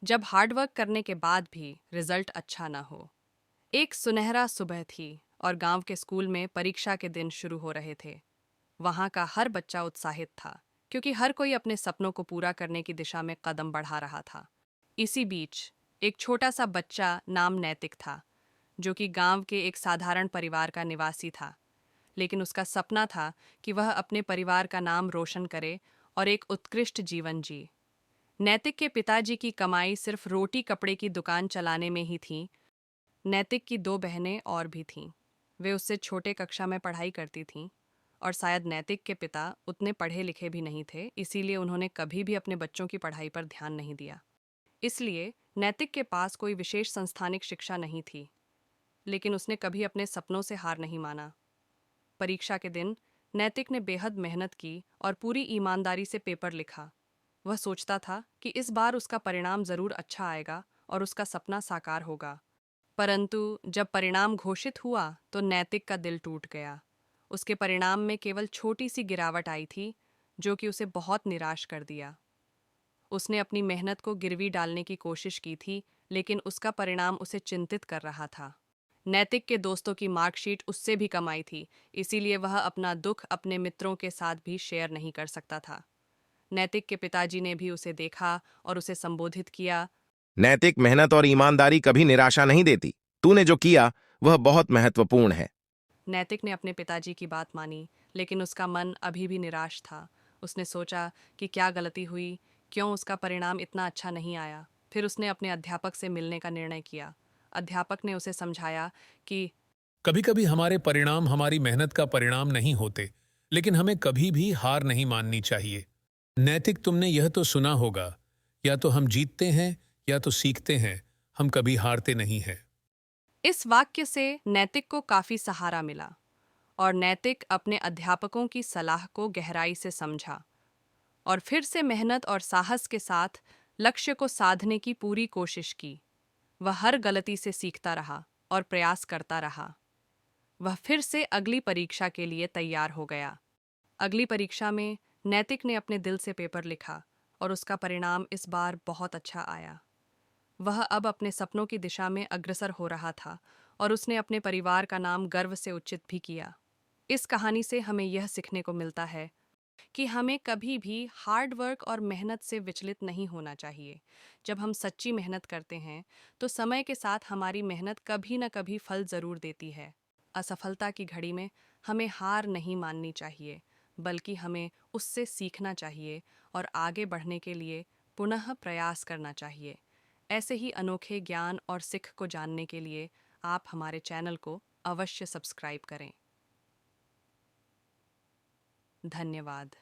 जब हार्डवर्क करने के बाद भी रिजल्ट अच्छा ना हो। एक सुनहरा सुबह थी और गांव के स्कूल में परीक्षा के दिन शुरू हो रहे थे। वहां का हर बच्चा उत्साहित था क्योंकि हर कोई अपने सपनों को पूरा करने की दिशा में कदम बढ़ा रहा था। इसी बीच एक छोटा सा बच्चा नाम नैतिक था, जो कि गांव के एक साधारण परिवार का निवासी था। लेकिन उसका सपना था कि वह अपने परिवार का नाम रोशन करे और एक उत्कृष्ट जीवन जी। नैतिक के पिताजी की कमाई सिर्फ रोटी कपड़े की दुकान चलाने में ही थी। नैतिक की दो बहनें और भी थीं। वे उससे छोटे कक्षा में पढ़ाई करती थीं और शायद नैतिक के पिता उतने पढ़े लिखे भी नहीं थे, इसीलिए उन्होंने कभी भी अपने बच्चों की पढ़ाई पर ध्यान नहीं दिया। इसलिए नैतिक के पास कोई विशेष संस्थानिक शिक्षा नहीं थी, लेकिन उसने कभी अपने सपनों से हार नहीं माना। परीक्षा के दिन नैतिक ने बेहद मेहनत की और पूरी ईमानदारी से पेपर लिखा। वह सोचता था कि इस बार उसका परिणाम जरूर अच्छा आएगा और उसका सपना साकार होगा। परंतु जब परिणाम घोषित हुआ तो नैतिक का दिल टूट गया। उसके परिणाम में केवल छोटी सी गिरावट आई थी, जो कि उसे बहुत निराश कर दिया। उसने अपनी मेहनत को गिरवी डालने की कोशिश की थी, लेकिन उसका परिणाम उसे चिंतित कर रहा था। नैतिक के दोस्तों की मार्कशीट उससे भी कम आई थी, इसीलिए वह अपना दुख अपने मित्रों के साथ भी शेयर नहीं कर सकता था। नैतिक के पिताजी ने भी उसे देखा और उसे संबोधित किया। नैतिक, मेहनत और ईमानदारी कभी निराशा नहीं देती। तूने जो किया वह बहुत महत्वपूर्ण है। नैतिक ने अपने पिताजी की बात मानी, लेकिन उसका मन अभी भी निराश था। उसने सोचा कि क्या गलती हुई, क्यों उसका परिणाम इतना अच्छा नहीं आया। फिर उसने अपने अध्यापक से मिलने का निर्णय किया। अध्यापक ने उसे समझाया कि कभी कभी हमारे परिणाम हमारी मेहनत का परिणाम नहीं होते, लेकिन हमें कभी भी हार नहीं माननी चाहिए। नैतिक, तुमने यह तो सुना होगा, या तो हम जीतते हैं या तो सीखते हैं, हम कभी हारते नहीं हैं। इस वाक्य से नैतिक को काफी सहारा मिला और नैतिक अपने अध्यापकों की सलाह को गहराई से समझा और फिर से मेहनत और साहस के साथ लक्ष्य को साधने की पूरी कोशिश की। वह हर गलती से सीखता रहा और प्रयास करता रहा। वह फिर से अगली परीक्षा के लिए तैयार हो गया। अगली परीक्षा में नैतिक ने अपने दिल से पेपर लिखा और उसका परिणाम इस बार बहुत अच्छा आया। वह अब अपने सपनों की दिशा में अग्रसर हो रहा था और उसने अपने परिवार का नाम गर्व से उच्चित भी किया। इस कहानी से हमें यह सीखने को मिलता है कि हमें कभी भी हार्ड वर्क और मेहनत से विचलित नहीं होना चाहिए। जब हम सच्ची मेहनत करते हैं तो समय के साथ हमारी मेहनत कभी न कभी फल जरूर देती है। असफलता की घड़ी में हमें हार नहीं माननी चाहिए, बल्कि हमें उससे सीखना चाहिए और आगे बढ़ने के लिए पुनः प्रयास करना चाहिए। ऐसे ही अनोखे ज्ञान और सीख को जानने के लिए आप हमारे चैनल को अवश्य सब्सक्राइब करें। धन्यवाद।